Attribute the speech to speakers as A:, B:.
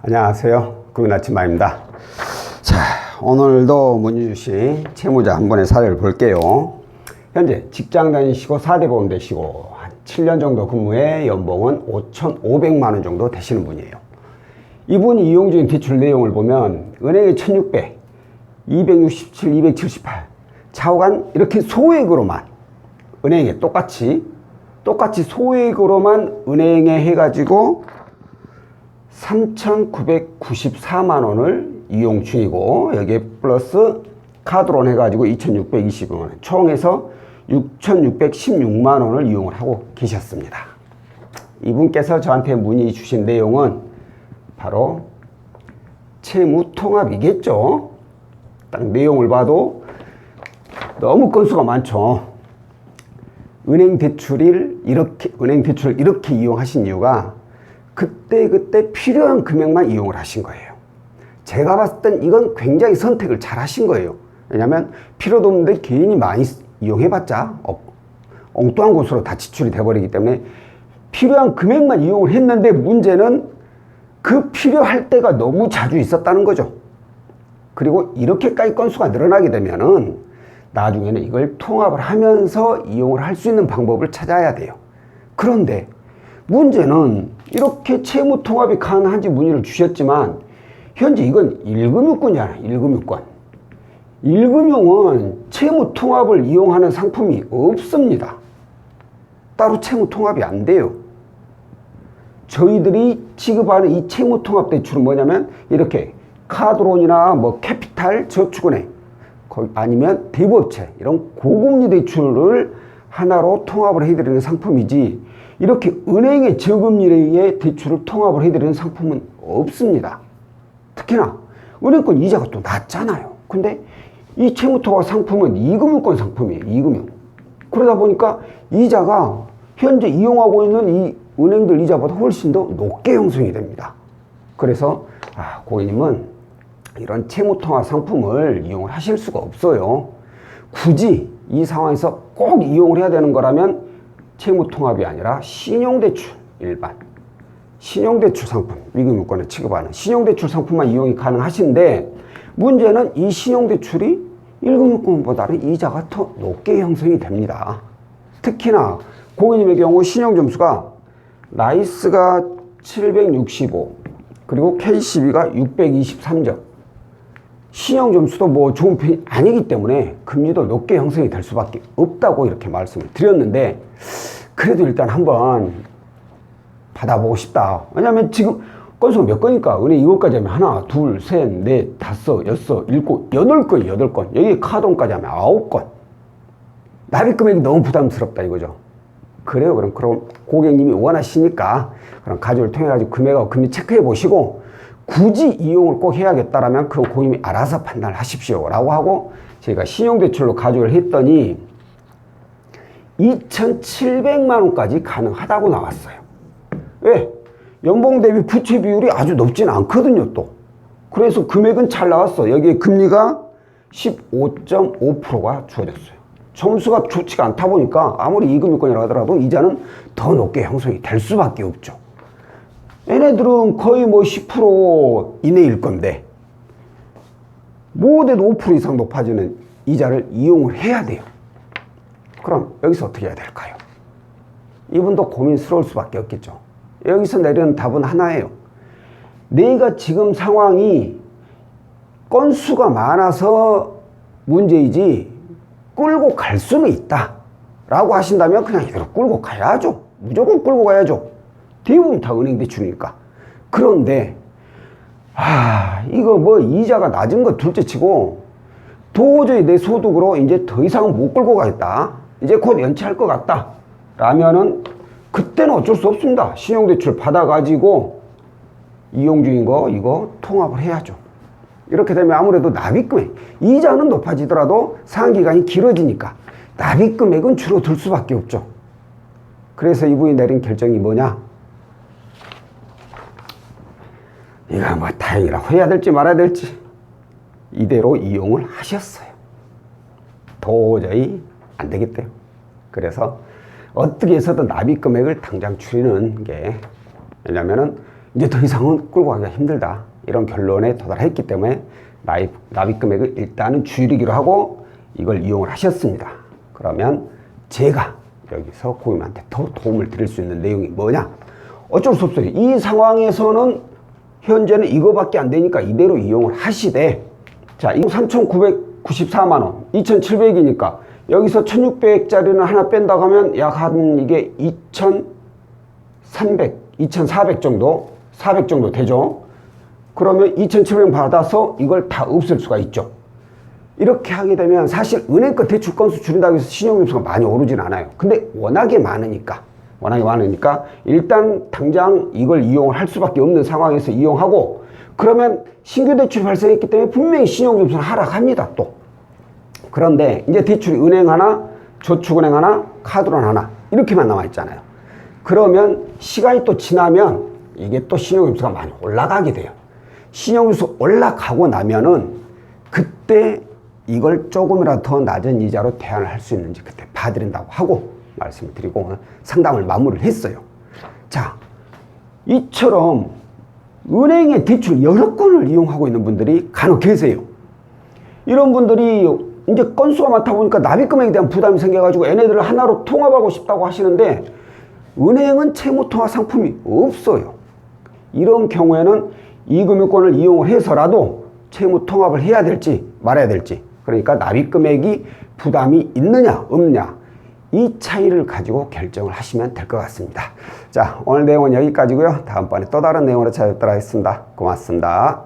A: 안녕하세요. 구민아침마입니다. 자, 오늘도 문의 주신 채무자 한 분의 사례를 볼게요. 현재 직장 다니시고 4대 보험 되시고 한 7년 정도 근무에 연봉은 5,500만 원 정도 되시는 분이에요. 이분이 이용 중인 대출 내용을 보면 은행에 1,600, 267, 278 좌우간 이렇게 소액으로만 은행에 똑같이 소액으로만 은행에 해가지고 3,994만 원을 이용 중이고 여기에 플러스 카드론 해가지고 2,620만 원 총해서 6,616만 원을 이용을 하고 계셨습니다. 이분께서 저한테 문의 주신 내용은 바로 채무통합이겠죠. 딱 내용을 봐도 너무 건수가 많죠. 은행 대출을 이렇게 이용하신 이유가 그때 필요한 금액만 이용을 하신 거예요. 제가 봤을 땐 이건 굉장히 선택을 잘 하신 거예요. 왜냐하면 필요도 없는데 괜히 많이 이용해봤자 엉뚱한 곳으로 다 지출이 돼버리기 때문에 필요한 금액만 이용을 했는데 문제는 그 필요할 때가 너무 자주 있었다는 거죠. 그리고 이렇게까지 건수가 늘어나게 되면은 나중에는 이걸 통합을 하면서 이용을 할 수 있는 방법을 찾아야 돼요. 그런데 문제는 이렇게 채무 통합이 가능한지 문의를 주셨지만 현재 이건 1금융권이잖아요. 1금융권. 1금융은 채무 통합을 이용하는 상품이 없습니다. 따로 채무 통합이 안 돼요. 저희들이 지급하는 이 채무 통합 대출은 뭐냐면 이렇게 카드론이나 뭐 캐피탈 저축은행 아니면 대부업체 이런 고금리 대출을 하나로 통합을 해드리는 상품이지 이렇게 은행의 저금리의 대출을 통합을 해드리는 상품은 없습니다. 특히나 은행권 이자가 또 낮잖아요. 근데 이 채무통합 상품은 2금융권 상품이에요. 2금융. 그러다 보니까 이자가 현재 이용하고 있는 이 은행들 이자보다 훨씬 더 높게 형성이 됩니다. 그래서 고객님은 이런 채무통합 상품을 이용을 하실 수가 없어요. 굳이 이 상황에서 꼭 이용을 해야 되는 거라면 채무통합이 아니라 신용대출 일반 신용대출 상품 위금융권에 취급하는 신용대출 상품만 이용이 가능하신데 문제는 이 신용대출이 1금융권보다는 이자가 더 높게 형성이 됩니다. 특히나 고객님의 경우 신용점수가 라이스가 765 그리고 KCB가 623점 신용점수도 뭐 좋은 편이 아니기 때문에 금리도 높게 형성이 될 수밖에 없다고 이렇게 말씀을 드렸는데 그래도 일단 한번 받아보고 싶다. 왜냐면 지금 건수가 몇 건일까? 은행 이것까지 하면 하나, 둘, 셋, 넷, 다섯, 여섯, 일곱, 8건, 8건. 여기 카드론까지 하면 9건. 납입 금액이 너무 부담스럽다 이거죠. 그래요. 그럼 고객님이 원하시니까 그럼 가족을 통해 가지고 금액하고 금리 체크해 보시고 굳이 이용을 꼭 해야겠다라면 그럼 고객님이 알아서 판단을 하십시오 라고 하고 저희가 신용대출로 가져를 했더니 2,700만 원까지 가능하다고 나왔어요. 왜? 연봉 대비 부채 비율이 아주 높지는 않거든요 또. 그래서 금액은 잘 나왔어. 여기에 금리가 15.5%가 주어졌어요. 점수가 좋지가 않다 보니까 아무리 2금융권이라고 하더라도 이자는 더 높게 형성이 될 수밖에 없죠. 얘네들은 거의 뭐 10% 이내일 건데 뭐래도 5% 이상 높아지는 이자를 이용을 해야 돼요. 그럼 여기서 어떻게 해야 될까요? 이분도 고민스러울 수밖에 없겠죠. 여기서 내리는 답은 하나예요. 내가 지금 상황이 건수가 많아서 문제이지 끌고 갈 수는 있다 라고 하신다면 그냥 이대로 끌고 가야죠. 무조건 끌고 가야죠. 대부분 다 은행 대출이니까. 그런데 이거 뭐 이자가 낮은 거 둘째 치고 도저히 내 소득으로 이제 더 이상 못 끌고 가겠다. 이제 곧 연체할 것 같다. 라면은 그때는 어쩔 수 없습니다. 신용대출 받아가지고 이용 중인 거 이거 통합을 해야죠. 이렇게 되면 아무래도 납입금액 이자는 높아지더라도 상환기간이 길어지니까 납입금액은 줄어들 수밖에 없죠. 그래서 이분이 내린 결정이 뭐냐? 이거 뭐 다행이라고 해야 될지 말아야 될지 이대로 이용을 하셨어요. 도저히 안 되겠대요. 그래서 어떻게 해서든 납입 금액을 당장 줄이는 게, 왜냐면은 이제 더 이상은 끌고 가기가 힘들다. 이런 결론에 도달했기 때문에 납입 금액을 일단은 줄이기로 하고 이걸 이용을 하셨습니다. 그러면 제가 여기서 고객님한테 더 도움을 드릴 수 있는 내용이 뭐냐? 어쩔 수 없어요. 이 상황에서는 현재는 이거밖에 안 되니까 이대로 이용을 하시되, 자, 이거 3,994만원, 2,700이니까 여기서 1,600짜리는 하나 뺀다고 하면 약 한 이게 2,300, 2,400 정도, 400 정도 되죠. 그러면 2,700 받아서 이걸 다 없앨 수가 있죠. 이렇게 하게 되면 사실 은행권 대출 건수 줄인다고 해서 신용점수가 많이 오르진 않아요. 근데 워낙에 많으니까 일단 당장 이걸 이용을 할 수밖에 없는 상황에서 이용하고, 그러면 신규 대출이 발생했기 때문에 분명히 신용점수는 하락합니다. 또 그런데 이제 대출이 은행 하나, 저축은행 하나, 카드론 하나 이렇게만 남아있잖아요. 그러면 시간이 또 지나면 이게 또 신용점수가 많이 올라가게 돼요. 신용점수 올라가고 나면은 그때 이걸 조금이라도 더 낮은 이자로 대안을 할 수 있는지 그때 봐드린다고 하고 말씀을 드리고 오늘 상담을 마무리를 했어요. 자, 이처럼 은행의 대출 여러 건을 이용하고 있는 분들이 간혹 계세요. 이런 분들이 이제 건수가 많다 보니까 납입금액에 대한 부담이 생겨가지고 얘네들을 하나로 통합하고 싶다고 하시는데 은행은 채무통화 상품이 없어요. 이런 경우에는 이 금융권을 이용을 해서라도 채무통합을 해야 될지 말아야 될지, 그러니까 납입금액이 부담이 있느냐 없느냐 이 차이를 가지고 결정을 하시면 될 것 같습니다. 자, 오늘 내용은 여기까지고요. 다음번에 또 다른 내용으로 찾아뵙도록 하겠습니다. 고맙습니다.